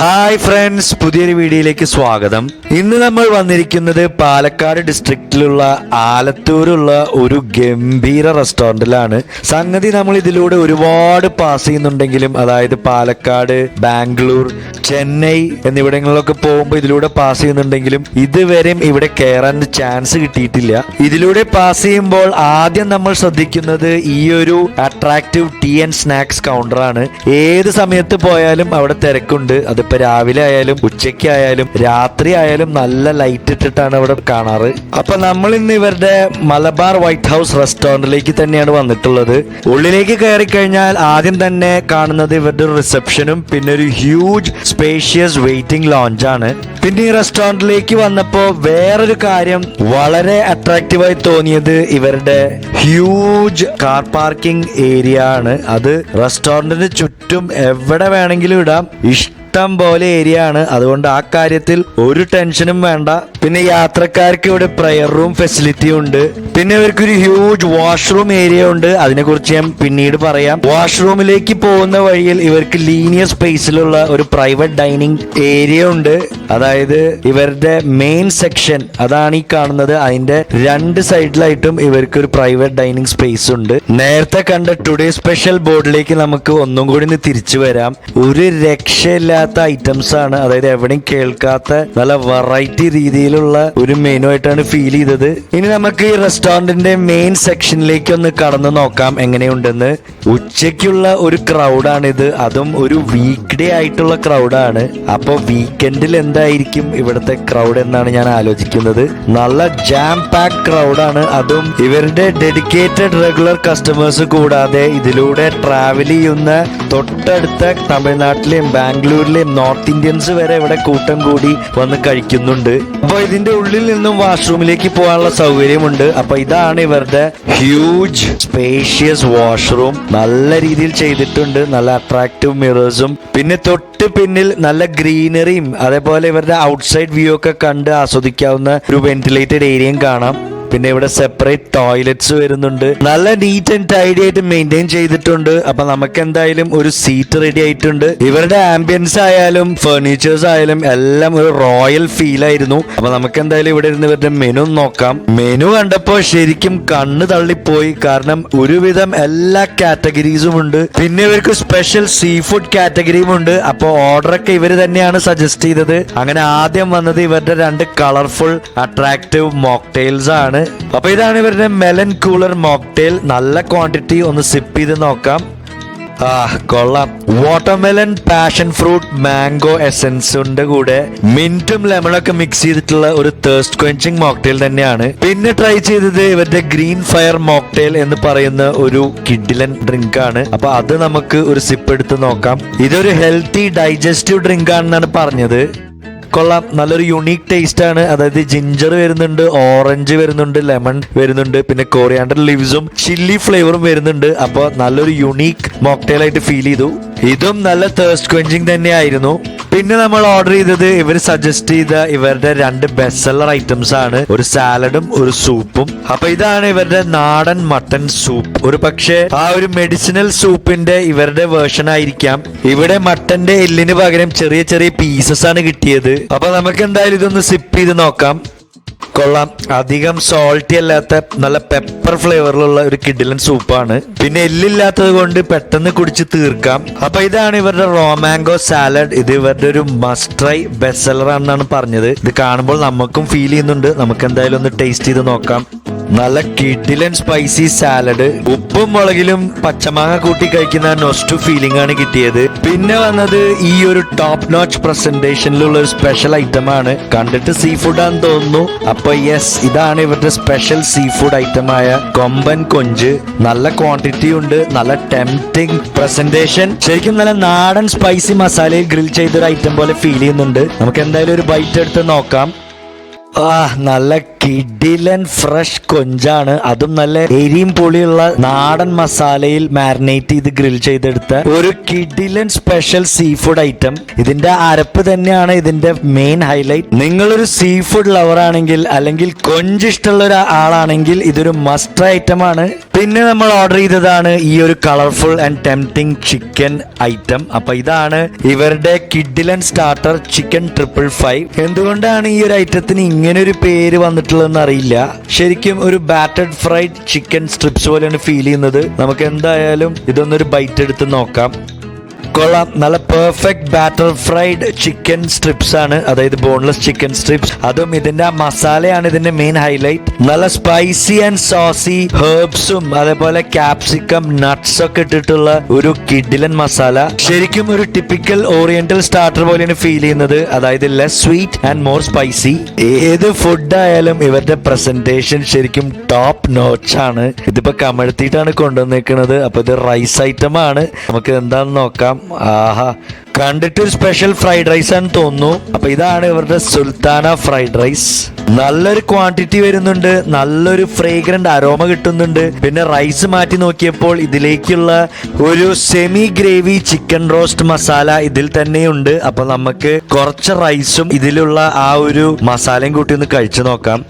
Hi friends, പുതിയൊരു വീഡിയോയിലേക്ക് സ്വാഗതം. ഇന്ന് നമ്മൾ വന്നിരിക്കുന്നത് പാലക്കാട് ഡിസ്ട്രിക്റ്റിലുള്ള ആലത്തൂരുള്ള ഒരു ഗംഭീര റെസ്റ്റോറൻറ്റിലാണ്. സംഗതി നമ്മൾ ഇതിലൂടെ ഒരുപാട് പാസ് ചെയ്യുന്നുണ്ടെങ്കിലും, അതായത് പാലക്കാട്, ബാംഗ്ലൂർ, ചെന്നൈ എന്നിവിടങ്ങളിലൊക്കെ പോകുമ്പോൾ ഇതിലൂടെ പാസ് ചെയ്യുന്നുണ്ടെങ്കിലും ഇതുവരെയും ഇവിടെ കയറാൻ ചാൻസ് കിട്ടിയിട്ടില്ല. ഇതിലൂടെ പാസ് ചെയ്യുമ്പോൾ ആദ്യം നമ്മൾ ശ്രദ്ധിക്കുന്നത് ഈ ഒരു അട്രാക്റ്റീവ് ടീ ആൻഡ് സ്നാക്സ് കൗണ്ടറാണ്. ഏത് സമയത്ത് പോയാലും അവിടെ തിരക്കുണ്ട്. അതിപ്പോ രാവിലെ ആയാലും ഉച്ചയ്ക്ക് ആയാലും രാത്രി ആയാലും നല്ല ലൈറ്റ് ഇട്ടിട്ടാണ് അവിടെ കാണാറ്. അപ്പൊ നമ്മൾ ഇന്ന് ഇവരുടെ മലബാർ വൈറ്റ് ഹൗസ് റെസ്റ്റോറന്റിലേക്ക് തന്നെയാണ് വന്നിട്ടുള്ളത്. ഉള്ളിലേക്ക് കയറി കഴിഞ്ഞാൽ ആദ്യം തന്നെ കാണുന്നത് ഇവരുടെ റിസപ്ഷനും പിന്നെ ഒരു ഹ്യൂജ് സ്പേഷ്യസ് വെയിറ്റിംഗ് ലോഞ്ചാണ്. പിന്നെ ഈ റെസ്റ്റോറന്റിലേക്ക് വന്നപ്പോ വേറൊരു കാര്യം വളരെ അട്രാക്റ്റീവായി തോന്നിയത് ഇവരുടെ ഹ്യൂജ് കാർ പാർക്കിംഗ് ഏരിയ ആണ്. അത് റെസ്റ്റോറന്റിന് ചുറ്റും എവിടെ വേണമെങ്കിലും ഇടാം. ഇഷ്ടം പോലെ ഏരിയ ആണ്. അതുകൊണ്ട് ആ കാര്യത്തിൽ ഒരു ടെൻഷനും വേണ്ട. പിന്നെ യാത്രക്കാർക്ക് ഇവിടെ പ്രയർ റൂം ഫെസിലിറ്റി ഉണ്ട്. പിന്നെ ഇവർക്കൊരു ഹ്യൂജ് വാഷ്റൂം ഏരിയ ഉണ്ട്. അതിനെക്കുറിച്ച് ഞാൻ പിന്നീട് പറയാം. വാഷ്റൂമിലേക്ക് പോകുന്ന വഴിയിൽ ഇവർക്ക് ലീനിയർ സ്പേസിലുള്ള ഒരു പ്രൈവറ്റ് ഡൈനിങ് ഏരിയ ഉണ്ട്. അതായത് ഇവരുടെ മെയിൻ സെക്ഷൻ അതാണ് ഈ കാണുന്നത്. അതിന്റെ രണ്ട് സൈഡിലായിട്ടും ഇവർക്ക് ഒരു പ്രൈവറ്റ് ഡൈനിങ് സ്പേസ് ഉണ്ട്. നേരത്തെ കണ്ട ടുഡേ സ്പെഷ്യൽ ബോർഡിലേക്ക് നമുക്ക് ഒന്നും കൂടി തിരിച്ചു വരാം. ഒരു രക്ഷയില്ലാത്ത ഐറ്റംസ് ആണ്. അതായത് എവിടെയും കേൾക്കാത്ത നല്ല വെറൈറ്റി രീതിയിലുള്ള ഒരു മെനു ആയിട്ടാണ് ഫീൽ ചെയ്തത്. ഇനി നമുക്ക് ഈ റെസ്റ്റോറന്റിന്റെ മെയിൻ സെക്ഷനിലേക്ക് ഒന്ന് കടന്നു നോക്കാം എങ്ങനെയുണ്ടെന്ന്. ഉച്ചയ്ക്കുള്ള ഒരു ക്രൗഡാണിത്. അതും ഒരു വീക്ക് ഡേ ആയിട്ടുള്ള ക്രൗഡാണ്. അപ്പൊ വീക്കെൻഡിൽ എന്തായിരിക്കും ഇവിടുത്തെ ക്രൗഡ് എന്നാണ് ഞാൻ ആലോചിക്കുന്നത്. നല്ല ജാം പാക്ക് ക്രൗഡാണ്. അതും ഇവരുടെ ഡെഡിക്കേറ്റഡ് റെഗുലർ കസ്റ്റമേഴ്സ് കൂടാതെ ഇതിലൂടെ ട്രാവൽ ചെയ്യുന്ന തൊട്ടടുത്ത തമിഴ്നാട്ടിലെയും ബാംഗ്ലൂരിലെയും നോർത്ത് ഇന്ത്യൻസ് വരെ ഇവിടെ കൂട്ടം കൂടി വന്ന് കഴിക്കുന്നുണ്ട്. അപ്പൊ ഇതിന്റെ ഉള്ളിൽ നിന്നും വാഷ്റൂമിലേക്ക് പോകാനുള്ള സൗകര്യമുണ്ട്. അപ്പൊ ഇതാണ് ഇവരുടെ ഹ്യൂജ് സ്പേഷ്യസ് വാഷ്റൂം. നല്ല രീതിയിൽ ചെയ്തിട്ടുണ്ട്. നല്ല അട്രാക്റ്റീവ് മിറേഴ്സും പിന്നെ തൊട്ട് പിന്നിൽ നല്ല ഗ്രീനറിയും അതേപോലെ ഇവരുടെ ഔട്ട്സൈഡ് വ്യൂ ഒക്കെ കണ്ട് ആസ്വദിക്കാവുന്ന ഒരു വെന്റിലേറ്റഡ് ഏരിയയും കാണാം. പിന്നെ ഇവിടെ സെപ്പറേറ്റ് ടോയ്ലറ്റ്സ് വരുന്നുണ്ട്. നല്ല നീറ്റ് ആൻഡ് ടൈഡി ആയിട്ട് മെയിൻറ്റെയിൻ ചെയ്തിട്ടുണ്ട്. അപ്പൊ നമുക്ക് എന്തായാലും ഒരു സീറ്റ് റെഡി ആയിട്ടുണ്ട്. ഇവരുടെ ആംബിയൻസ് ആയാലും ഫർണിച്ചേഴ്സ് ആയാലും എല്ലാം ഒരു റോയൽ ഫീൽ ആയിരുന്നു. അപ്പൊ നമുക്ക് എന്തായാലും ഇവിടെ ഇരുന്ന് ഇവരുടെ മെനു നോക്കാം. മെനു കണ്ടപ്പോ ശരിക്കും കണ്ണ് തള്ളിപ്പോയി. കാരണം ഒരുവിധം എല്ലാ കാറ്റഗറീസും ഉണ്ട്. പിന്നെ ഇവർക്ക് സ്പെഷ്യൽ സീ ഫുഡ് കാറ്റഗറിയും ഉണ്ട്. അപ്പൊ ഓർഡറൊക്കെ ഇവര് തന്നെയാണ് സജസ്റ്റ് ചെയ്തത്. അങ്ങനെ ആദ്യം വന്നത് ഇവരുടെ രണ്ട് കളർഫുൾ അട്രാക്റ്റീവ് മോക്ടെയിൽസ് ആണ്. അപ്പൊ ഇതാണ് ഇവരുടെ മെലൻ കൂളർ മോക്ടെയിൽ. നല്ല ക്വാണ്ടിറ്റി. ഒന്ന് സിപ്പ് ചെയ്ത് നോക്കാം. കൊള്ളാം. വാട്ടർമെലൻ, പാഷൻ ഫ്രൂട്ട്, മാംഗോ എസൻസിന്റെ കൂടെ മിന്റും ലെമണൊക്കെ മിക്സ് ചെയ്തിട്ടുള്ള ഒരു തേഴ്സ്റ്റ് ക്വെഞ്ചിങ് മോക്ടെയിൽ തന്നെയാണ്. പിന്നെ ട്രൈ ചെയ്തത് ഇവരുടെ ഗ്രീൻ ഫയർ മോക്ടെയിൽ എന്ന് പറയുന്ന ഒരു കിഡിലൻ ഡ്രിങ്ക് ആണ്. അപ്പൊ അത് നമുക്ക് ഒരു സിപ്പ് എടുത്ത് നോക്കാം. ഇതൊരു ഹെൽത്തി ഡൈജസ്റ്റീവ് ഡ്രിങ്ക് ആണെന്നാണ് പറഞ്ഞത്. കൊള്ളാം. നല്ലൊരു യുണീക്ക് ടേസ്റ്റ് ആണ്. അതായത് ജിഞ്ചർ വരുന്നുണ്ട്, ഓറഞ്ച് വരുന്നുണ്ട്, ലെമൺ വരുന്നുണ്ട്, പിന്നെ കോറിയാണ്ടർ ലീവ്സും ചില്ലി ഫ്ലേവറും വരുന്നുണ്ട്. അപ്പൊ നല്ലൊരു യുണീക്ക് മോക്ടെയിൽ ആയിട്ട് ഫീൽ ചെയ്തു. ഇതും നല്ല തേഴ്സ്റ്റ് ക്വെഞ്ചിങ് തന്നെയായിരുന്നു. പിന്നെ നമ്മൾ ഓർഡർ ചെയ്തത് ഇവർ സജസ്റ്റ് ചെയ്ത ഇവരുടെ രണ്ട് ബെസ്റ്റ് സെല്ലർ ഐറ്റംസ് ആണ്. ഒരു സാലഡും ഒരു സൂപ്പും. അപ്പൊ ഇതാണ് ഇവരുടെ നാടൻ മട്ടൻ സൂപ്പ്. ഒരു പക്ഷേ ആ ഒരു മെഡിസിനൽ സൂപ്പിന്റെ ഇവരുടെ വേർഷൻ ആയിരിക്കാം. ഇവിടെ മട്ടന്റെ എല്ലിന് പകരം ചെറിയ ചെറിയ പീസസ് ആണ് കിട്ടിയത്. അപ്പൊ നമുക്ക് എന്തായാലും ഇതൊന്ന് സിപ്പ് ചെയ്ത് നോക്കാം. കൊള്ളാം. അധികം സോൾട്ടി അല്ലാത്ത നല്ല പെപ്പർ ഫ്ലേവറിലുള്ള ഒരു കിഡിലൻ സൂപ്പാണ്. പിന്നെ എല്ലില്ലാത്തത് കൊണ്ട് പെട്ടെന്ന് കുടിച്ച് തീർക്കാം. അപ്പൊ ഇതാണ് ഇവരുടെ റോ മാംഗോ സാലഡ്. ഇത് ഇവരുടെ ഒരു മസ്റ്റ് ട്രൈ ബെസ്റ്റ് സെല്ലർ ആണെന്നാണ് പറഞ്ഞത്. ഇത് കാണുമ്പോൾ നമുക്കും ഫീൽ ചെയ്യുന്നുണ്ട്. നമുക്ക് എന്തായാലും ഒന്ന് ടേസ്റ്റ് ചെയ്ത് നോക്കാം. നല്ല കിഡിലൻ സ്പൈസി സാലഡ്. ഉപ്പും മുളകിലും പച്ചമാങ്ങ കൂട്ടി കഴിക്കുന്ന നൊസ്റ്റു ഫീലിംഗ് ആണ് കിട്ടിയത്. പിന്നെ വന്നത് ഈ ഒരു ടോപ്പ് നോച്ച് പ്രസന്റേഷനിലുള്ള ഒരു സ്പെഷ്യൽ ഐറ്റം ആണ്. കണ്ടിട്ട് സീ ഫുഡ് ആണെന്ന് തോന്നുന്നു. അപ്പൊ യെസ്, ഇതാണ് ഇവരുടെ സ്പെഷ്യൽ സീ ഫുഡ് ഐറ്റം ആയ കൊമ്പൻ കൊഞ്ച്. നല്ല ക്വാണ്ടിറ്റി ഉണ്ട്. നല്ല ടെംപ്റ്റിംഗ് പ്രസന്റേഷൻ. ശരിക്കും നല്ല നാടൻ സ്പൈസി മസാലയിൽ ഗ്രിൽ ചെയ്തൊരു ഐറ്റം പോലെ ഫീൽ ചെയ്യുന്നുണ്ട്. നമുക്ക് എന്തായാലും ഒരു ബൈറ്റ് എടുത്ത് നോക്കാം. നല്ല കിഡിലൻ ഫ്രഷ് കൊഞ്ചാണ്, അതും നല്ല എരിയും പുളിയുള്ള നാടൻ മസാലയിൽ മാരിനേറ്റ് ചെയ്ത് ഗ്രിൽ ചെയ്തെടുത്ത ഒരു കിഡിലൻ സ്പെഷ്യൽ സീ ഫുഡ് ഐറ്റം. ഇതിന്റെ അരപ്പ് തന്നെയാണ് ഇതിന്റെ മെയിൻ ഹൈലൈറ്റ്. നിങ്ങളൊരു സീ ഫുഡ് ലവർ ആണെങ്കിൽ അല്ലെങ്കിൽ കൊഞ്ച് ഇഷ്ടമുള്ള ഒരു ആളാണെങ്കിൽ ഇതൊരു മസ്റ്റ് ഐറ്റം ആണ്. പിന്നെ നമ്മൾ ഓർഡർ ചെയ്തതാണ് ഈ ഒരു colourful and tempting chicken item. അപ്പൊ ഇതാണ് ഇവരുടെ കിഡിലൻ സ്റ്റാർട്ടർ ചിക്കൻ 555. എന്തുകൊണ്ടാണ് ഈ ഒരു ഐറ്റത്തിന് ഇങ്ങനെ ഒരു പേര് വന്നിട്ടുള്ളതെന്ന് അറിയില്ല. ശരിക്കും ഒരു ബാറ്റഡ് ഫ്രൈഡ് ചിക്കൻ സ്ട്രിപ്സ് പോലെയാണ് ഫീൽ ചെയ്യുന്നത്. നമുക്ക് എന്തായാലും ഇതൊന്നൊരു ബൈറ്റ് എടുത്ത് നോക്കാം. കൊള്ളാം, നല്ല perfect batter fried chicken strips ആണ്, അതായത് ബോൺലെസ് ചിക്കൻ സ്ട്രിപ്സ്. അതും ഇതിന്റെ മസാലയാണ് ഇതിന്റെ മെയിൻ ഹൈലൈറ്റ്. നല്ല സ്പൈസി ആൻഡ് സോസി ഹെർബ്സും അതേപോലെ ക്യാപ്സിക്കം നട്ട്സ് ഒക്കെ ഇട്ടിട്ടുള്ള ഒരു കിഡിലൻ മസാല. ശരിക്കും ഒരു ടിപ്പിക്കൽ ഓറിയന്റൽ സ്റ്റാർട്ടർ പോലെയാണ് ഫീൽ ചെയ്യുന്നത്, അതായത് less sweet and more spicy. ഏത് ഫുഡ് ആയാലും ഇവരുടെ പ്രസന്റേഷൻ ശരിക്കും ടോപ്പ് നോച്ച് ആണ്. ഇതിപ്പോ കമഴ്ത്തിയിട്ടാണ് കൊണ്ടുവന്നേക്കുന്നത്. അപ്പൊ ഇത് റൈസ് ഐറ്റം ആണ്. നമുക്ക് എന്താണെന്ന് നോക്കാം. ആഹാ, കണ്ടിട്ട് ഒരു സ്പെഷ്യൽ ഫ്രൈഡ് റൈസ് ആണെന്ന് തോന്നുന്നു. അപ്പൊ ഇതാണ് ഇവരുടെ സുൽത്താന ഫ്രൈഡ് റൈസ്. നല്ലൊരു ക്വാണ്ടിറ്റി വരുന്നുണ്ട്, നല്ലൊരു ഫ്രേഗ്രന്റ് അരോമ കിട്ടുന്നുണ്ട്. പിന്നെ റൈസ് മാറ്റി നോക്കിയപ്പോൾ ഇതിലേക്കുള്ള ഒരു semi gravy chicken roast masala ഇതിൽ തന്നെയുണ്ട്. അപ്പൊ നമുക്ക് കുറച്ച് റൈസും ഇതിലുള്ള ആ ഒരു മസാലയും കൂട്ടി ഒന്ന് കഴിച്ചു നോക്കാം.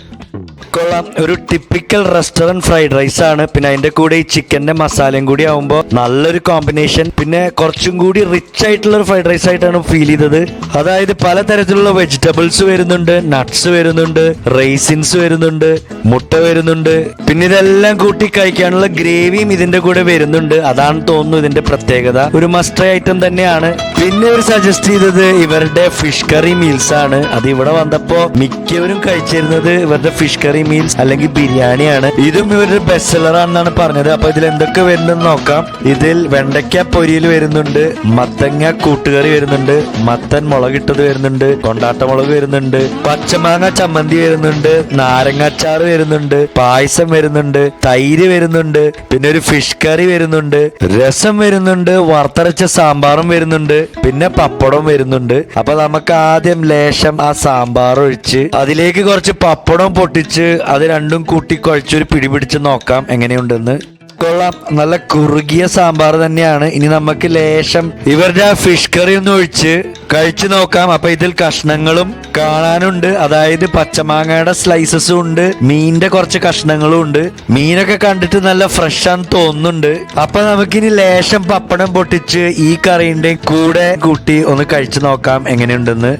കൊള്ളാം, ഒരു ടിപ്പിക്കൽ റെസ്റ്റോറന്റ് ഫ്രൈഡ് റൈസ് ആണ്. പിന്നെ അതിന്റെ കൂടെ ഈ ചിക്കന്റെ മസാലയും കൂടി ആവുമ്പോൾ നല്ലൊരു കോമ്പിനേഷൻ. പിന്നെ കുറച്ചും കൂടി റിച്ച് ആയിട്ടുള്ള ഒരു ഫ്രൈഡ് റൈസ് ആയിട്ടാണ് ഫീൽ ചെയ്തത്. അതായത് പലതരത്തിലുള്ള വെജിറ്റബിൾസ് വരുന്നുണ്ട്, നട്ട്സ് വരുന്നുണ്ട്, റൈസിൻസ് വരുന്നുണ്ട്, മുട്ട വരുന്നുണ്ട്. പിന്നെ ഇതെല്ലാം കൂട്ടി കഴിക്കാനുള്ള ഗ്രേവിയും ഇതിന്റെ കൂടെ വരുന്നുണ്ട്. അതാണ് തോന്നുന്നു ഇതിന്റെ പ്രത്യേകത. ഒരു മസ്റ്റ് ഐറ്റം തന്നെയാണ്. പിന്നെ ഇവർ സജസ്റ്റ് ചെയ്തത് ഇവരുടെ ഫിഷ് കറി മീൽസ് ആണ്. അത് ഇവിടെ വന്നപ്പോ മിക്കവരും കഴിച്ചിരുന്നത് ഇവരുടെ ഫിഷ് കറി മീൽസ് അല്ലെങ്കിൽ ബിരിയാണിയാണ്. ഇതും ഇവരുടെ ബെസ്റ്റ് സെല്ലർ ആണെന്നാണ് പറഞ്ഞത്. അപ്പൊ ഇതിൽ എന്തൊക്കെ വരുന്നെന്ന് നോക്കാം. ഇതിൽ വെണ്ടയ്ക്ക പൊരിയിൽ വരുന്നുണ്ട്, മത്തങ്ങ കൂട്ടുകറി വരുന്നുണ്ട്, മത്തൻ മുളകിട്ടത് വരുന്നുണ്ട്, കൊണ്ടാട്ട മുളക് വരുന്നുണ്ട്, പച്ചമാങ്ങ ചമ്മന്തി വരുന്നുണ്ട്, നാരങ്ങാച്ചാറ് വരുന്നുണ്ട്, പായസം വരുന്നുണ്ട്, തൈര് വരുന്നുണ്ട്, പിന്നെ ഒരു ഫിഷ് കറി വരുന്നുണ്ട്, രസം വരുന്നുണ്ട്, വറുത്തരച്ച സാമ്പാറും വരുന്നുണ്ട്, പിന്നെ പപ്പടം വരുന്നുണ്ട്. അപ്പൊ നമുക്ക് ആദ്യം ലേശം ആ സാമ്പാർ ഒഴിച്ച് അതിലേക്ക് കുറച്ച് പപ്പടം പൊട്ടിച്ച് അത് രണ്ടും കൂട്ടി കുഴച്ചൊരു പിടി പിടിച്ച് നോക്കാം എങ്ങനെയുണ്ടെന്ന്. കൊള്ളാം, നല്ല കുറുകിയ സാമ്പാർ തന്നെയാണ്. ഇനി നമുക്ക് ലേശം ഇവരുടെ ഫിഷ് കറി ഒന്ന് ഒഴിച്ച് കഴിച്ചു നോക്കാം. അപ്പൊ ഇതിൽ കഷ്ണങ്ങളും കാണാനുണ്ട്, അതായത് പച്ചമാങ്ങയുടെ സ്ലൈസസും ഉണ്ട്, മീനിന്റെ കുറച്ച് കഷ്ണങ്ങളും ഉണ്ട്. മീനൊക്കെ കണ്ടിട്ട് നല്ല ഫ്രഷ് ആണെന്ന് തോന്നുന്നുണ്ട്. അപ്പൊ നമുക്കിനി ലേശം പപ്പടം പൊട്ടിച്ച് ഈ കറിന്റെ കൂടെ കൂട്ടി ഒന്ന് കഴിച്ചു നോക്കാം എങ്ങനെയുണ്ടെന്ന്.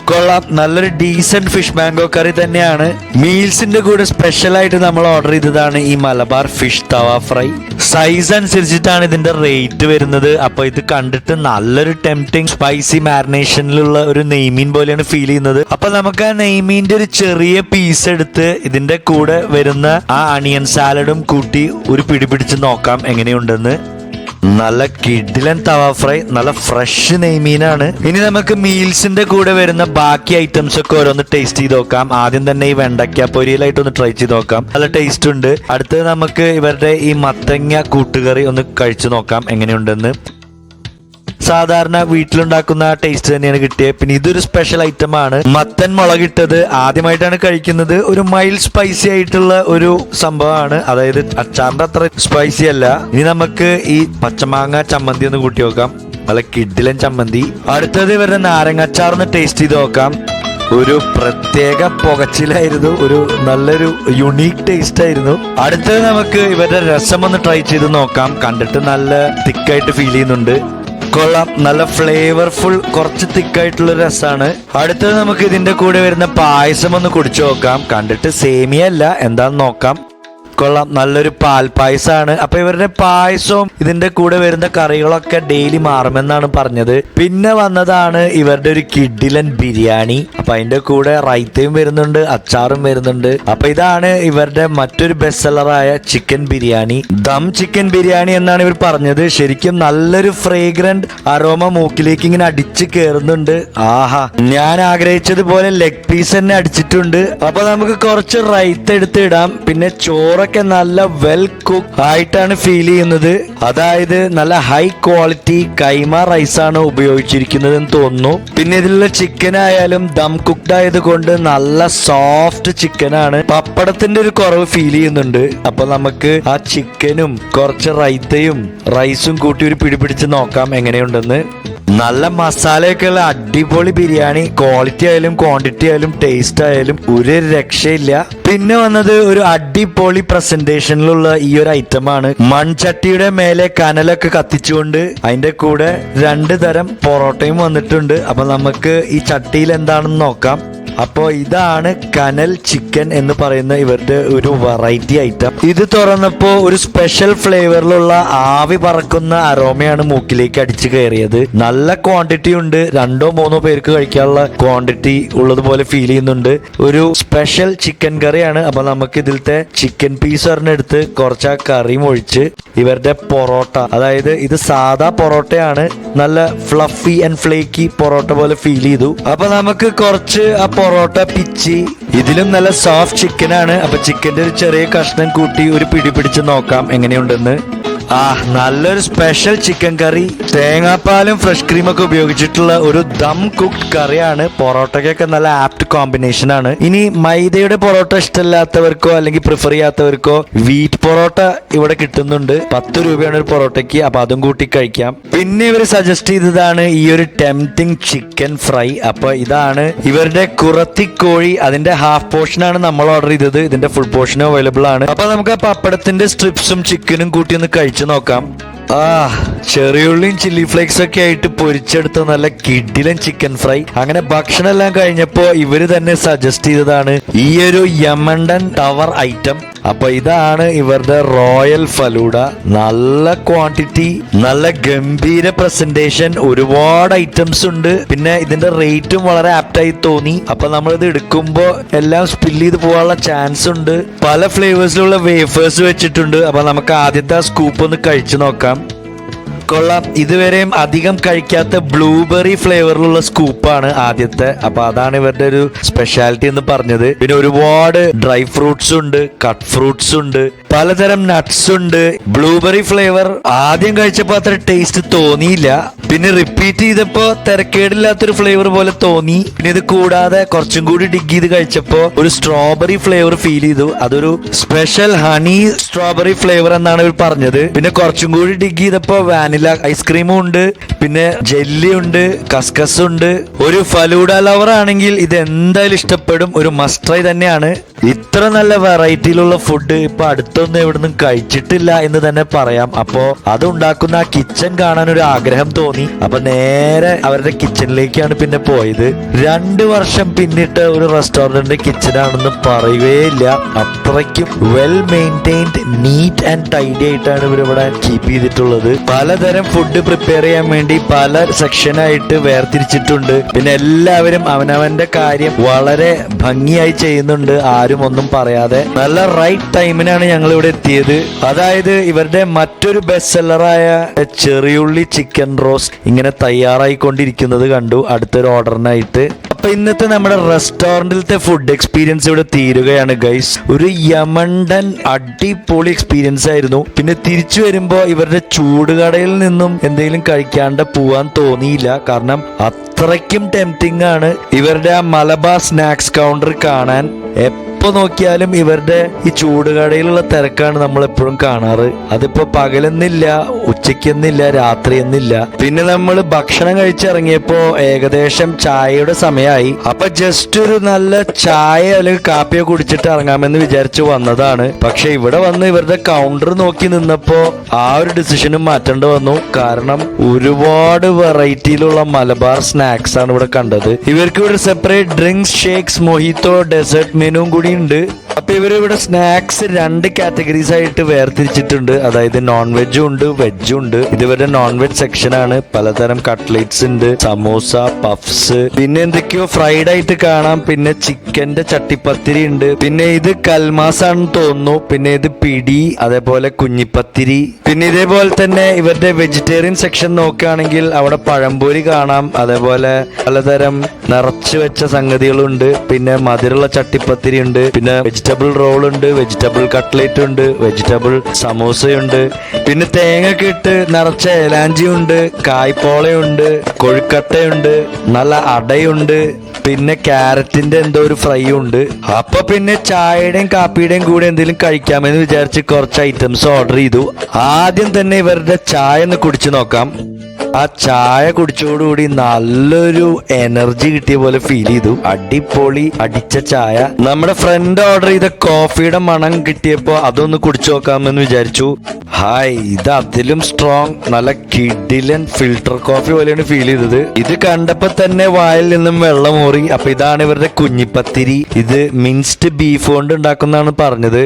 കൊള്ളാം, നല്ലൊരു ഡീസന്റ് ഫിഷ് മാംഗോ കറി തന്നെയാണ്. മീൽസിന്റെ കൂടെ സ്പെഷ്യൽ ആയിട്ട് നമ്മൾ ഓർഡർ ചെയ്തതാണ് ഈ മലബാർ ഫിഷ് തവ ഫ്രൈ. സൈസ് അനുസരിച്ചിട്ടാണ് ഇതിന്റെ റേറ്റ് വരുന്നത്. അപ്പൊ ഇത് കണ്ടിട്ട് നല്ലൊരു ടെംപ്റ്റിംഗ് സ്പൈസി മാരിനേഷനിലുള്ള ഒരു നെയ്മീൻ പോലെയാണ് ഫീൽ ചെയ്യുന്നത്. അപ്പൊ നമുക്ക് ആ നെയ്മീന്റെ ഒരു ചെറിയ പീസ് എടുത്ത് ഇതിന്റെ കൂടെ വരുന്ന ആ അണിയൻ സാലഡും കൂട്ടി ഒരു പിടി പിടിച്ച് നോക്കാം എങ്ങനെയുണ്ടെന്ന്. നല്ല കിഡിലൻ തവ ഫ്രൈ, നല്ല ഫ്രഷ് നെയ്മീനാണ്. ഇനി നമുക്ക് മീൽസിന്റെ കൂടെ വരുന്ന ബാക്കി ഐറ്റംസ് ഒക്കെ ഓരോന്ന് ടേസ്റ്റ് ചെയ്ത് നോക്കാം. ആദ്യം തന്നെ ഈ വെണ്ടയ്ക്ക പൊരിയലായിട്ട് ഒന്ന് ട്രൈ ചെയ്ത് നോക്കാം, നല്ല ടേസ്റ്റ് ഉണ്ട്. അടുത്തത് നമുക്ക് ഇവരുടെ ഈ മത്തങ്ങ കൂട്ടുകറി ഒന്ന് കഴിച്ചു നോക്കാം എങ്ങനെയുണ്ടെന്ന്. സാധാരണ വീട്ടിലുണ്ടാക്കുന്ന ടേസ്റ്റ് തന്നെയാണ് കിട്ടിയത്. പിന്നെ ഇതൊരു സ്പെഷ്യൽ ഐറ്റം ആണ്, മത്തൻ മുളകിട്ടത്. ആദ്യമായിട്ടാണ് കഴിക്കുന്നത്. ഒരു മൈൽഡ് സ്പൈസി ആയിട്ടുള്ള ഒരു സംഭവമാണ്, അതായത് അച്ചാറിന്റെ അത്ര സ്പൈസി അല്ല. ഇനി നമുക്ക് ഈ പച്ചമാങ്ങ ചമ്മന്തി ഒന്ന് കൂട്ടി നോക്കാം, നല്ല കിഡിലൻ ചമ്മന്തി. അടുത്തത് ഇവരുടെ നാരങ്ങാച്ചാറൊന്ന് ടേസ്റ്റ് ചെയ്ത് നോക്കാം. ഒരു പ്രത്യേക പുകച്ചിലായിരുന്നു, ഒരു നല്ലൊരു യുണീക്ക് ടേസ്റ്റ് ആയിരുന്നു. അടുത്തത് നമുക്ക് ഇവരുടെ രസം ഒന്ന് ട്രൈ ചെയ്ത് നോക്കാം. കണ്ടിട്ട് നല്ല തിക്കായിട്ട് ഫീൽ ചെയ്യുന്നുണ്ട്. കൊള്ളാം, നല്ല ഫ്ലേവർഫുൾ, കുറച്ച് തിക്കായിട്ടുള്ള രസമാണ്. അടുത്തത് നമുക്ക് ഇതിന്റെ കൂടെ വരുന്ന പായസം ഒന്ന് കുടിച്ചു നോക്കാം. കണ്ടിട്ട് സേമിയ അല്ല, എന്താന്ന് നോക്കാം. കൊള്ളാം, നല്ലൊരു പാൽപ്പായസമാണ്. അപ്പൊ ഇവരുടെ പായസവും ഇതിന്റെ കൂടെ വരുന്ന കറികളൊക്കെ ഡെയിലി മാറുമെന്നാണ് പറഞ്ഞത്. പിന്നെ വന്നതാണ് ഇവരുടെ ഒരു കിഡിലൻ ബിരിയാണി. അപ്പൊ അതിന്റെ കൂടെ റൈത്തയും വരുന്നുണ്ട്, അച്ചാറും വരുന്നുണ്ട്. അപ്പൊ ഇതാണ് ഇവരുടെ മറ്റൊരു ബെസ്റ്റ് സെല്ലറായ ചിക്കൻ ബിരിയാണി. ദം ചിക്കൻ ബിരിയാണി എന്നാണ് ഇവർ പറഞ്ഞത്. ശരിക്കും നല്ലൊരു ഫ്രേഗ്രന്റ് അരോമ മൂക്കിലേക്ക് ഇങ്ങനെ അടിച്ച് കയറുന്നുണ്ട്. ആഹാ, ഞാൻ ആഗ്രഹിച്ചതുപോലെ ലെഗ് പീസ് തന്നെ അടിച്ചിട്ടുണ്ട്. അപ്പൊ നമുക്ക് കുറച്ച് റൈത്ത എടുത്ത് ഇടാം, പിന്നെ ചോറ് ചോറൊക്കെ നല്ല വെൽ കുക്ക് ആയിട്ടാണ് ഫീൽ ചെയ്യുന്നത്. അതായത് നല്ല ഹൈ ക്വാളിറ്റി കൈമ റൈസ് ആണ് ഉപയോഗിച്ചിരിക്കുന്നത് എന്ന് തോന്നുന്നു. പിന്നെ ഇതിലുള്ള ചിക്കൻ ആയാലും ദം കുക്ക്ഡ് ആയതുകൊണ്ട് നല്ല സോഫ്റ്റ് ചിക്കൻ ആണ്. പപ്പടത്തിന്റെ ഒരു കുറവ് ഫീൽ ചെയ്യുന്നുണ്ട്. അപ്പൊ നമുക്ക് ആ ചിക്കനും കുറച്ച് റൈത്തയും റൈസും കൂട്ടി ഒരു പിടിപിടിച്ച് നോക്കാം എങ്ങനെയുണ്ടെന്ന്. നല്ല മസാലയൊക്കെ ഉള്ള അടിപൊളി ബിരിയാണി. ക്വാളിറ്റി ആയാലും ക്വാണ്ടിറ്റി ആയാലും ടേസ്റ്റ് ആയാലും ഒരു രക്ഷയില്ല. പിന്നെ വന്നത് ഒരു അടിപൊളി പ്രസന്റേഷനിലുള്ള ഈ ഒരു ഐറ്റം ആണ്. മൺചട്ടിയുടെ മേലെ കനലൊക്കെ കത്തിച്ചുകൊണ്ട് അതിന്റെ കൂടെ 2 തരം പൊറോട്ടയും വന്നിട്ടുണ്ട്. അപ്പൊ നമുക്ക് ഈ ചട്ടിയിൽ എന്താണെന്ന് നോക്കാം. അപ്പോൾ ഇതാണ് കനൽ ചിക്കൻ എന്ന് പറയുന്ന ഇവരുടെ ഒരു വെറൈറ്റി ഐറ്റം. ഇത് തുറന്നപ്പോ ഒരു സ്പെഷ്യൽ ഫ്ലേവറിലുള്ള ആവി പറക്കുന്ന അരോമയാണ് മൂക്കിലേക്ക് അടിച്ചു കയറിയത്. നല്ല ക്വാണ്ടിറ്റി ഉണ്ട്. 2-3 പേർക്ക് കഴിക്കാനുള്ള ക്വാണ്ടിറ്റി ഉള്ളതുപോലെ ഫീൽ ചെയ്യുന്നുണ്ട്. ഒരു സ്പെഷ്യൽ ചിക്കൻ കറിയാണ്. അപ്പൊ നമുക്ക് ഇതിലത്തെ ചിക്കൻ പീസ് ഒരെണ്ണെടുത്ത് കുറച്ച് ആ കറിയും ഒഴിച്ച് ഇവരുടെ പൊറോട്ട, അതായത് ഇത് സാധാ പൊറോട്ടയാണ്, നല്ല ഫ്ലഫി ആൻഡ് ഫ്ലേക്കി പൊറോട്ട പോലെ ഫീൽ ചെയ്തു. അപ്പൊ നമുക്ക് കുറച്ച് ആ പൊറോട്ട പിച്ചി, ഇതിലും നല്ല സോഫ്റ്റ് ചിക്കൻ ആണ്. അപ്പൊ ചിക്കന്റെ ഒരു ചെറിയ കഷ്ണം കൂട്ടി ഒരു പിടി പിടിച്ച് നോക്കാം എങ്ങനെയുണ്ടെന്ന്. നല്ലൊരു സ്പെഷ്യൽ ചിക്കൻ കറി, തേങ്ങാപ്പാലും ഫ്രഷ് ക്രീമൊക്കെ ഉപയോഗിച്ചിട്ടുള്ള ഒരു ദം കുക്ക്ഡ് കറിയാണ്. പൊറോട്ടയ്ക്കൊക്കെ നല്ല ആപ്റ്റ് കോമ്പിനേഷൻ ആണ്. ഇനി മൈദയുടെ പൊറോട്ട ഇഷ്ടമില്ലാത്തവർക്കോ അല്ലെങ്കിൽ പ്രിഫർ ചെയ്യാത്തവർക്കോ വീറ്റ് പൊറോട്ട ഇവിടെ കിട്ടുന്നുണ്ട്. 10 രൂപയാണ് ഒരു പൊറോട്ടയ്ക്ക്. അപ്പൊ അതും കൂട്ടി കഴിക്കാം. പിന്നെ ഇവർ സജസ്റ്റ് ചെയ്തതാണ് ഈ ഒരു ടെംപ്റ്റിംഗ് ചിക്കൻ ഫ്രൈ. അപ്പൊ ഇതാണ് ഇവരുടെ കുറത്തിക്കോഴി. അതിന്റെ ഹാഫ് പോർഷൻ ആണ് നമ്മൾ ഓർഡർ ചെയ്തത്. ഇതിന്റെ ഫുൾ പോർഷനും അവൈലബിൾ ആണ്. അപ്പൊ നമുക്ക് ആ പപ്പടത്തിന്റെ സ്ട്രിപ്സും ചിക്കനും കൂട്ടി ഒന്ന് കഴിച്ചു നോക്കാം. ചെറിയുള്ളിയും ചില്ലി ഫ്ലേക്സ് ഒക്കെ ആയിട്ട് പൊരിച്ചെടുത്ത നല്ല കിഡിലൻ ചിക്കൻ ഫ്രൈ. അങ്ങനെ ഭക്ഷണം എല്ലാം കഴിഞ്ഞപ്പോ ഇവര് തന്നെ സജസ്റ്റ് ചെയ്തതാണ് ഈ ഒരു യമണ്ടൻ ടവർ ഐറ്റം. അപ്പൊ ഇതാണ് ഇവരുടെ റോയൽ ഫലൂഡ. നല്ല ക്വാണ്ടിറ്റി, നല്ല ഗംഭീര പ്രസന്റേഷൻ, ഒരുപാട് ഐറ്റംസ് ഉണ്ട്. പിന്നെ ഇതിന്റെ റേറ്റും വളരെ ആപ്റ്റായി തോന്നി. അപ്പൊ നമ്മളിത് എടുക്കുമ്പോ എല്ലാം സ്പില്ല് ചെയ്ത് പോകാനുള്ള ചാൻസ് ഉണ്ട്. പല ഫ്ലേവേഴ്സിലുള്ള വേഫേഴ്സ് വെച്ചിട്ടുണ്ട്. അപ്പൊ നമുക്ക് ആദ്യത്തെ സ്കൂപ്പ് ഒന്ന് കഴിച്ചു നോക്കാം. കൊള്ളാം. ഇതുവരെയും അധികം കഴിക്കാത്ത ബ്ലൂബെറി ഫ്ലേവറിലുള്ള സ്കൂപ്പാണ് ആദ്യത്തെ. അപ്പൊ അതാണ് ഇവരുടെ ഒരു സ്പെഷ്യാലിറ്റി എന്ന് പറഞ്ഞത്. പിന്നെ ഒരുപാട് ഡ്രൈ ഫ്രൂട്ട്സ് ഉണ്ട്, കട്ട് ഫ്രൂട്ട്സ് ഉണ്ട്, പലതരം നട്ട്സ് ഉണ്ട്. ബ്ലൂബെറി ഫ്ലേവർ ആദ്യം കഴിച്ചപ്പോ അത്ര ടേസ്റ്റ് തോന്നിയില്ല. പിന്നെ റിപ്പീറ്റ് ചെയ്തപ്പോ തിരക്കേടില്ലാത്തൊരു ഫ്ലേവർ പോലെ തോന്നി. പിന്നെ ഇത് കൂടാതെ കുറച്ചും കൂടി ഡിഗ് ചെയ്ത് കഴിച്ചപ്പോ ഒരു സ്ട്രോബെറി ഫ്ലേവർ ഫീൽ ചെയ്തു. അതൊരു സ്പെഷ്യൽ ഹണി സ്ട്രോബെറി ഫ്ലേവർ എന്നാണ് ഇവർ പറഞ്ഞത്. പിന്നെ കുറച്ചും കൂടി ഡിഗ് ചെയ്തപ്പോ വാനില ഐസ്ക്രീമും ഉണ്ട്, പിന്നെ ജെല്ലി ഉണ്ട്, കസ്കസ് ഉണ്ട്. ഒരു ഫലൂഡ ലവർ ആണെങ്കിൽ ഇത് എന്തായാലും ഇഷ്ടപ്പെടും. ഒരു മസ്റ്റ് ട്രൈ തന്നെയാണ്. ഇത്ര നല്ല വെറൈറ്റിയിലുള്ള ഫുഡ് ഇപ്പൊ അടുത്തൊന്നും എവിടുന്നും കഴിച്ചിട്ടില്ല എന്ന് തന്നെ പറയാം. അപ്പോ അത് ഉണ്ടാക്കുന്ന ആ കിച്ചൺ കാണാൻ ഒരു ആഗ്രഹം തോന്നി. അപ്പൊ നേരെ അവരുടെ കിച്ചണിലേക്കാണ് പിന്നെ പോയത്. 2 വർഷം പിന്നിട്ട ഒരു റെസ്റ്റോറന്റിന്റെ കിച്ചൺ ആണെന്ന് പറയുകയില്ല. അത്രയ്ക്കും well maintained, neat and tidy ആയിട്ടാണ് ഇവരിവിടെ കീപ്പ് ചെയ്തിട്ടുള്ളത്. പലതരം ഫുഡ് പ്രിപ്പയർ ചെയ്യാൻ വേണ്ടി പല സെക്ഷനായിട്ട് വേർതിരിച്ചിട്ടുണ്ട്. പിന്നെ എല്ലാവരും അവനവന്റെ കാര്യം വളരെ ഭംഗിയായി ചെയ്യുന്നുണ്ട്, ആരും ഒന്നും പറയാതെ. നല്ല റൈറ്റ് ടൈമിനാണ് ഞങ്ങൾ ഇവിടെ എത്തിയത്. അതായത് ഇവരുടെ മറ്റൊരു ബെസ്റ്റ് സെല്ലറായ ചെറിയുള്ളി ചിക്കൻ റോസ്റ്റ് ഇങ്ങനെ തയ്യാറായിക്കൊണ്ടിരിക്കുന്നത് കണ്ടു അടുത്തൊരു ഓർഡറിനായിട്ട്. അപ്പൊ ഇന്നത്തെ നമ്മുടെ റെസ്റ്റോറന്റിലത്തെ ഫുഡ് എക്സ്പീരിയൻസ് ഇവിടെ തീരുകയാണ് ഗൈസ്. ഒരു യമണ്ടൻ അടിപൊളി എക്സ്പീരിയൻസ് ആയിരുന്നു. പിന്നെ തിരിച്ചു വരുമ്പോ ഇവരുടെ ചൂടുകടയിൽ നിന്നും എന്തെങ്കിലും കഴിക്കാണ്ട് പോവാൻ തോന്നിയില്ല. കാരണം അത്രയ്ക്കും ടെംപ്റ്റിംഗ് ആണ്. ഇവരുടെ ആ മലബാർ സ്നാക്സ് കൗണ്ടർ കാണാൻ എപ്പോ നോക്കിയാലും ഇവരുടെ ഈ ചൂടുകടയിലുള്ള തിരക്കാണ് നമ്മൾ എപ്പോഴും കാണാറ്. അതിപ്പോ പകലെന്നില്ല, ഉച്ചയ്ക്കെന്നില്ല, രാത്രി എന്നില്ല. പിന്നെ നമ്മൾ ഭക്ഷണം കഴിച്ചിറങ്ങിയപ്പോ ഏകദേശം ചായയുടെ സമയമായി. അപ്പൊ ജസ്റ്റ് ഒരു നല്ല ചായ അല്ലെങ്കിൽ കാപ്പിയോ കുടിച്ചിട്ട് ഇറങ്ങാമെന്ന് വിചാരിച്ചു വന്നതാണ്. പക്ഷെ ഇവിടെ വന്ന് ഇവരുടെ കൗണ്ടർ നോക്കി നിന്നപ്പോ ആ ഒരു ഡിസിഷനും മാറ്റേണ്ടി വന്നു. കാരണം ഒരുപാട് വെറൈറ്റിയിലുള്ള മലബാർ സ്നാക്സ് ആണ് ഇവിടെ കണ്ടത്. ഇവർക്ക് ഇവിടെ സെപ്പറേറ്റ് ഡ്രിങ്ക്സ്, ഷേക്സ്, മൊഹിത്തോ, ഡെസേർട്ട് മെനുവും കൂടി ഉണ്ട്. അപ്പൊ ഇവരിവിടെ സ്നാക്സ് 2 കാറ്റഗറീസ് ആയിട്ട് വേർതിരിച്ചിട്ടുണ്ട്. അതായത് നോൺ വെജും ഉണ്ട്, വെജും ഉണ്ട്. ഇതുവരെ നോൺ വെജ് സെക്ഷൻ ആണ്. പലതരം കട്ട്ലേറ്റ്സ് ഉണ്ട്, സമോസ, പഫ്സ്, പിന്നെ എന്തൊക്കെയോ ഫ്രൈഡ് ആയിട്ട് കാണാം. പിന്നെ ചിക്കന്റെ ചട്ടിപ്പത്തിരി ഉണ്ട്. പിന്നെ ഇത് കൽമാസ് ആണെന്ന് തോന്നുന്നു. പിന്നെ ഇത് പിടി, അതേപോലെ കുഞ്ഞിപ്പത്തിരി. പിന്നെ ഇതേപോലെ തന്നെ ഇവരുടെ വെജിറ്റേറിയൻ സെക്ഷൻ നോക്കുകയാണെങ്കിൽ അവിടെ പഴംപൊരി കാണാം. അതേപോലെ പലതരം നിറച്ചു വെച്ച സംഗതികളുണ്ട്. പിന്നെ മധുരമുള്ള ചട്ടിപ്പത്തിരി ഉണ്ട്. പിന്നെ വെജിറ്റബിൾ റോൾ ഉണ്ട്, വെജിറ്റബിൾ കട്ട്ലേറ്റ് ഉണ്ട്, വെജിറ്റബിൾ സമോസയുണ്ട്, പിന്നെ തേങ്ങ ഒക്കെ ഇട്ട് നിറച്ച ഏലാഞ്ചിയുണ്ട്, കായ്പോളയുണ്ട്, കൊഴുക്കട്ടയുണ്ട്, നല്ല അടയുണ്ട്, പിന്നെ ക്യാരറ്റിന്റെ എന്തോ ഒരു ഫ്രൈ ഉണ്ട്. അപ്പൊ പിന്നെ ചായയുടെയും കാപ്പിയുടെയും കൂടെ എന്തെങ്കിലും കഴിക്കാമെന്ന് വിചാരിച്ച് കുറച്ച് ഐറ്റംസ് ഓർഡർ ചെയ്തു. ആദ്യം തന്നെ ഇവരുടെ ചായ ഒന്ന് കുടിച്ചു നോക്കാം. ആ ചായ കുടിച്ചോടുകൂടി നല്ലൊരു എനർജി കിട്ടിയ പോലെ ഫീൽ ചെയ്തു. അടിപൊളി അടിച്ച ചായ. നമ്മുടെ ഫ്രണ്ട് ഓർഡർ ചെയ്ത കോഫിയുടെ മണം കിട്ടിയപ്പോ അതൊന്ന് കുടിച്ചു നോക്കാമെന്ന് വിചാരിച്ചു. ഹായ്, ഇത് അതിലും സ്ട്രോങ്, നല്ല കിഡിലൻ ഫിൽട്ടർ കോഫി പോലെയാണ് ഫീൽ ചെയ്തത്. ഇത് കണ്ടപ്പോ തന്നെ വായിൽ നിന്നും വെള്ളം ഊറി. അപ്പൊ ഇതാണ് ഇവരുടെ കുഞ്ഞിപ്പത്തിരി. ഇത് മിൻസ്ഡ് ബീഫ് കൊണ്ട് ഉണ്ടാക്കുന്നതാണ് പറഞ്ഞത്.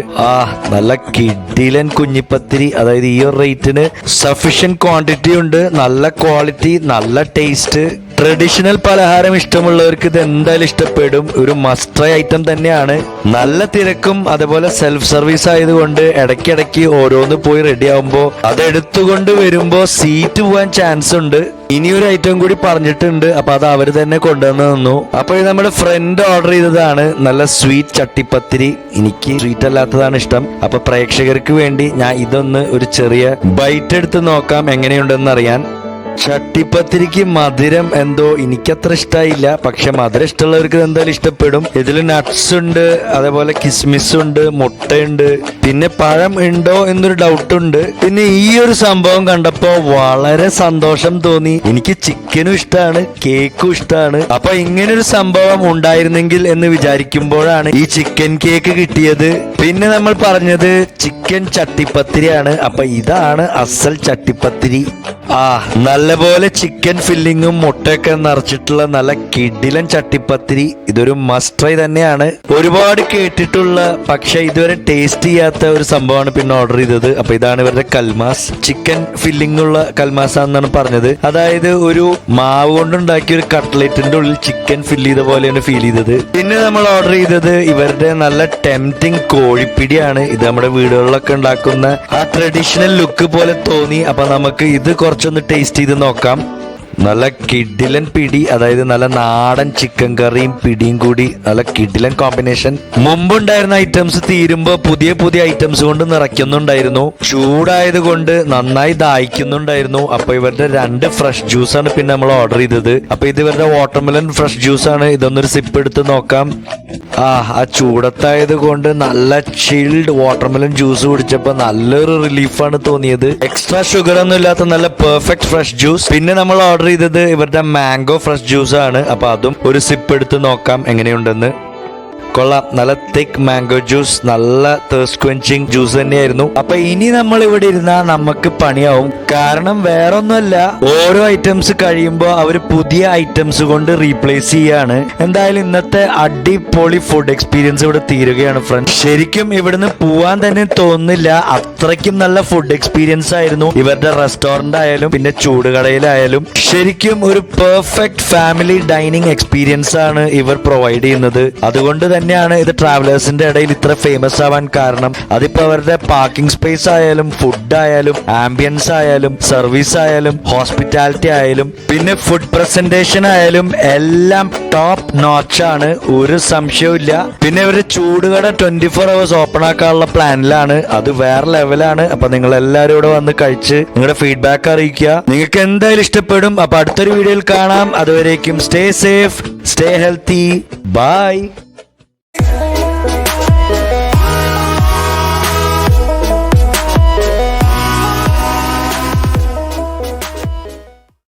നല്ല കിഡിലൻ കുഞ്ഞിപ്പത്തിരി. അതായത് ഈ ഒരു റേറ്റിന് സഫീഷ്യന്റ് ക്വാണ്ടിറ്റി ഉണ്ട്, നല്ല ക്വാളിറ്റി, നല്ല ടേസ്റ്റ്. ട്രഡീഷണൽ പലഹാരം ഇഷ്ടമുള്ളവർക്ക് ഇത് എന്തായാലും ഇഷ്ടപ്പെടും. ഒരു മസ്റ്റ് ട്രൈ ഐറ്റം തന്നെയാണ്. നല്ല തിരക്കും അതുപോലെ സെൽഫ് സർവീസ് ആയതുകൊണ്ട് ഇടയ്ക്കിടയ്ക്ക് ഓരോന്ന് പോയി റെഡി ആവുമ്പോ അത് എടുത്തുകൊണ്ട് വരുമ്പോ സീറ്റ് പോകാൻ ചാൻസ് ഉണ്ട്. ഇനിയൊരു ഐറ്റം കൂടി പറഞ്ഞിട്ടുണ്ട്, അപ്പൊ അത് അവര് തന്നെ കൊണ്ടുവന്ന് തന്നു. അപ്പൊ നമ്മുടെ ഫ്രണ്ട് ഓർഡർ ചെയ്തതാണ് നല്ല സ്വീറ്റ് ചട്ടിപ്പത്തിരി. എനിക്ക് സ്വീറ്റ് അല്ലാത്തതാണ് ഇഷ്ടം. അപ്പൊ പ്രേക്ഷകർക്ക് വേണ്ടി ഞാൻ ഇതൊന്ന് ഒരു ചെറിയ ബൈറ്റ് എടുത്ത് നോക്കാം എങ്ങനെയുണ്ടെന്ന് അറിയാൻ. ചട്ടിപ്പത്തിരിക്ക് മധുരം എന്തോ എനിക്കത്ര ഇഷ്ടമായില്ല, പക്ഷെ മധുരം ഇഷ്ടമുള്ളവർക്ക് എന്തായാലും ഇഷ്ടപ്പെടും. ഇതിൽ നട്ട്സ് ഉണ്ട്, അതേപോലെ കിസ്മിസ് ഉണ്ട്, മുട്ടയുണ്ട്, പിന്നെ പഴം ഉണ്ടോ എന്നൊരു ഡൗട്ട് ഉണ്ട്. പിന്നെ ഈ ഒരു സംഭവം കണ്ടപ്പോ വളരെ സന്തോഷം തോന്നി. എനിക്ക് ചിക്കനും ഇഷ്ടമാണ്, കേക്കും ഇഷ്ടമാണ്. അപ്പൊ ഇങ്ങനൊരു സംഭവം ഉണ്ടായിരുന്നെങ്കിൽ എന്ന് വിചാരിക്കുമ്പോഴാണ് ഈ ചിക്കൻ കേക്ക് കിട്ടിയത്. പിന്നെ നമ്മൾ പറഞ്ഞത് ചിക്കൻ ചട്ടിപ്പത്തിരിയാണ്. അപ്പൊ ഇതാണ് അസൽ ചട്ടിപ്പത്തിരി. നല്ലപോലെ ചിക്കൻ ഫില്ലിങ്ങും മുട്ടയൊക്കെ നിറച്ചിട്ടുള്ള നല്ല കിടിലൻ ചട്ടിപ്പത്തിരി. ഇതൊരു മസ്റ്റ് ട്രൈ തന്നെയാണ്. ഒരുപാട് കേട്ടിട്ടുള്ള പക്ഷെ ഇതുവരെ ടേസ്റ്റ് ചെയ്യാത്ത ഒരു സംഭവമാണ് പിന്നെ ഓർഡർ ചെയ്തത്. അപ്പൊ ഇതാണ് ഇവരുടെ കൽമാസ്. ചിക്കൻ ഫില്ലിംഗ് ഉള്ള കൽമാസ് ആണെന്നാണ് പറഞ്ഞത്. അതായത് ഒരു മാവ് കൊണ്ടുണ്ടാക്കിയ ഒരു കട്ട്ലേറ്റിന്റെ ഉള്ളിൽ ചിക്കൻ ഫില്ല് ചെയ്ത പോലെയാണ് ഫീൽ ചെയ്തത്. പിന്നെ നമ്മൾ ഓർഡർ ചെയ്തത് ഇവരുടെ നല്ല ടെംപ്റ്റിംഗ് കോഴിപ്പിടിയാണ്. ഇത് നമ്മുടെ വീടുകളിലൊക്കെ ഉണ്ടാക്കുന്ന ആ ട്രഡീഷണൽ ലുക്ക് പോലെ തോന്നി. അപ്പൊ നമുക്ക് ഇത് കുറച്ചൊന്ന് ടേസ്റ്റ് ചെയ്ത് നോക്കാം. നല്ല കിഡിലൻ പിടി, അതായത് നല്ല നാടൻ ചിക്കൻ കറിയും പിടിയും കൂടി നല്ല കിഡിലൻ കോമ്പിനേഷൻ. മുമ്പുണ്ടായിരുന്ന ഐറ്റംസ് തീരുമ്പോ പുതിയ പുതിയ ഐറ്റംസ് കൊണ്ട് നിറയ്ക്കുന്നുണ്ടായിരുന്നു. ചൂടായത് കൊണ്ട് നന്നായി ദാഹിക്കുന്നുണ്ടായിരുന്നു. അപ്പൊ ഇവരുടെ 2 ഫ്രഷ് ജ്യൂസാണ് പിന്നെ നമ്മൾ ഓർഡർ ചെയ്തത്. അപ്പൊ ഇത് ഇവരുടെ വാട്ടർമെലൻ ഫ്രഷ് ജ്യൂസ് ആണ്. ഇതൊന്നൊരു സിപ്പ് എടുത്ത് നോക്കാം. ആ ചൂടത്തായത് കൊണ്ട് നല്ല ചിൽഡ് വാട്ടർമെലൻ ജ്യൂസ് കുടിച്ചപ്പോ നല്ലൊരു റിലീഫാണ് തോന്നിയത്. എക്സ്ട്രാ ഷുഗർ ഒന്നും ഇല്ലാത്ത നല്ല പെർഫെക്റ്റ് ഫ്രഷ് ജ്യൂസ്. പിന്നെ നമ്മൾ ഓർഡർ ചെയ്തത് ഇവരുടെ മാംഗോ ഫ്രഷ് ജ്യൂസ് ആണ്. അപ്പൊ അതും ഒരു സിപ്പ് എടുത്ത് നോക്കാം എങ്ങനെയുണ്ടെന്ന്. കൊള്ളാം, നല്ല തിക്ക് മാംഗോ ജ്യൂസ്, നല്ല തേഴ്സ്റ്റ് ക്വെഞ്ചിങ് ജ്യൂസ് തന്നെയായിരുന്നു. അപ്പൊ ഇനി നമ്മൾ ഇവിടെ ഇരുന്നാൽ നമുക്ക് പണിയാവും. കാരണം വേറൊന്നുമല്ല, ഓരോ ഐറ്റംസ് കഴിയുമ്പോൾ അവര് പുതിയ ഐറ്റംസ് കൊണ്ട് റീപ്ലേസ് ചെയ്യാണ്. എന്തായാലും ഇന്നത്തെ അടിപൊളി ഫുഡ് എക്സ്പീരിയൻസ് ഇവിടെ തീരുകയാണ് ഫ്രണ്ട്സ്. ശരിക്കും ഇവിടുന്ന് പോവാൻ തന്നെ തോന്നുന്നില്ല, അത്രയ്ക്കും നല്ല ഫുഡ് എക്സ്പീരിയൻസ് ആയിരുന്നു. ഇവരുടെ റെസ്റ്റോറന്റ് ആയാലും പിന്നെ ചൂടുകടയിലായാലും ശരിക്കും ഒരു പെർഫെക്റ്റ് ഫാമിലി ഡൈനിങ് എക്സ്പീരിയൻസ് ആണ് ഇവർ പ്രൊവൈഡ് ചെയ്യുന്നത്. അതുകൊണ്ട് തന്നെയാണ് ഇത് ട്രാവലേഴ്സിന്റെ ഇടയിൽ ഇത്ര ഫേമസ് ആവാൻ കാരണം. അതിപ്പോ അവരുടെ പാർക്കിംഗ് സ്പേസ് ആയാലും ഫുഡ് ആയാലും ആംബിയൻസ് ആയാലും സർവീസ് ആയാലും ഹോസ്പിറ്റാലിറ്റി ആയാലും പിന്നെ ഫുഡ് പ്രസന്റേഷൻ ആയാലും എല്ലാം ടോപ്പ് നോച്ച് ആണ്, ഒരു സംശയവും. പിന്നെ ഇവര് ചൂടുകട 24 hours ഓപ്പൺ ആക്കാനുള്ള പ്ലാനിലാണ്. അത് വേറെ ലെവലാണ്. അപ്പൊ നിങ്ങൾ എല്ലാവരും ഇവിടെ വന്ന് കഴിച്ച് നിങ്ങളുടെ ഫീഡ്ബാക്ക് അറിയിക്കുക. നിങ്ങൾക്ക് എന്തായാലും ഇഷ്ടപ്പെടും. അപ്പൊ അടുത്തൊരു വീഡിയോയിൽ കാണാം. അതുവരേക്കും stay safe, stay healthy, by.